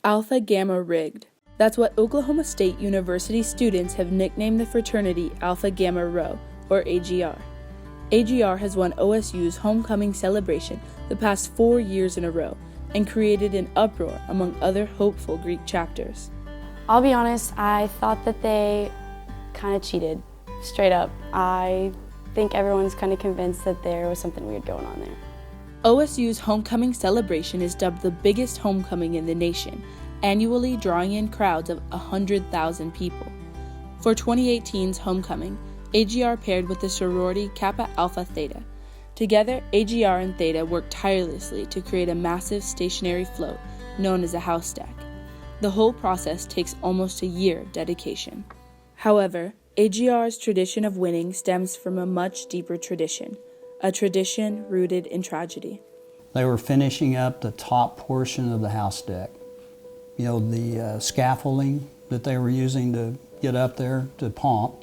Alpha Gamma Rigged. That's what Oklahoma State University students have nicknamed the fraternity Alpha Gamma Rho, or AGR. AGR has won OSU's homecoming celebration the past 4 years in a row and created an uproar among other hopeful Greek chapters. I'll be honest, I thought that they kind of cheated, straight up. I think everyone's kind of convinced that there was something weird going on there. OSU's homecoming celebration is dubbed the biggest homecoming in the nation, annually drawing in crowds of 100,000 people. For 2018's homecoming, AGR paired with the sorority Kappa Alpha Theta. Together, AGR and Theta worked tirelessly to create a massive stationary float known as a house deck. The whole process takes almost a year of dedication. However, AGR's tradition of winning stems from a much deeper tradition, a tradition rooted in tragedy. They were finishing up the top portion of the house deck. You know, the scaffolding that they were using to get up there to pump,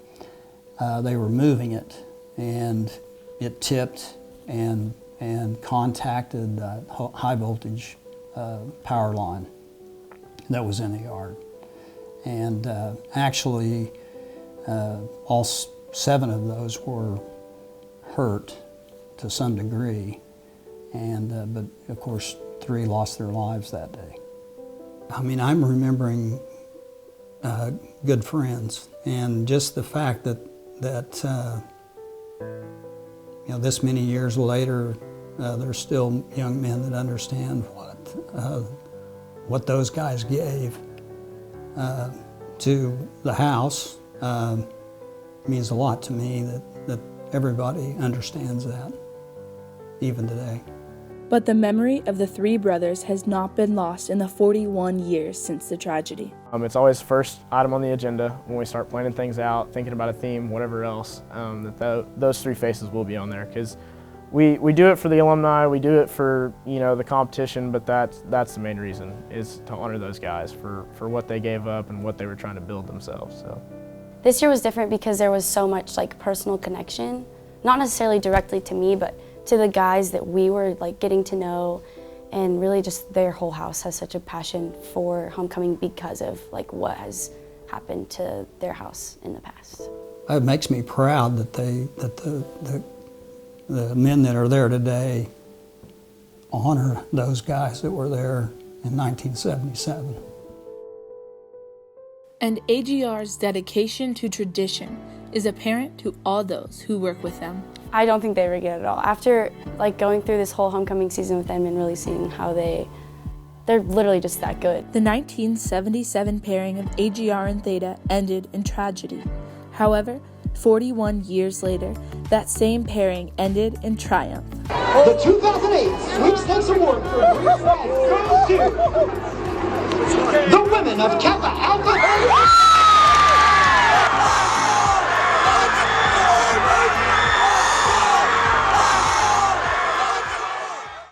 they were moving it, and it tipped and contacted a high voltage power line that was in the yard. And actually, all 7 of those were hurt to some degree, and but of course 3 lost their lives that day. I mean, I'm remembering good friends, and just the fact that you know, this many years later, there's still young men that understand what those guys gave to the house. Means a lot to me that everybody understands that, even today. But the memory of the 3 brothers has not been lost in the 41 years since the tragedy. It's always the first item on the agenda when we start planning things out, thinking about a theme, whatever else, those 3 faces will be on there, because we do it for the alumni, we do it for, you know, the competition, but that's the main reason, is to honor those guys for what they gave up and what they were trying to build themselves. So This year was different because there was so much personal connection, not necessarily directly to me, but to the guys that we were getting to know, and really just their whole house has such a passion for homecoming because of what has happened to their house in the past. It makes me proud that the men that are there today honor those guys that were there in 1977. And AGR's dedication to tradition is apparent to all those who work with them. I don't think they regret it at all. After going through this whole homecoming season with them and really seeing how they're literally just that good. The 1977 pairing of AGR and Theta ended in tragedy. However, 41 years later, that same pairing ended in triumph. The 2008 Sweepstakes Award for Griggs goes to the women of Kappa Alpha Theta.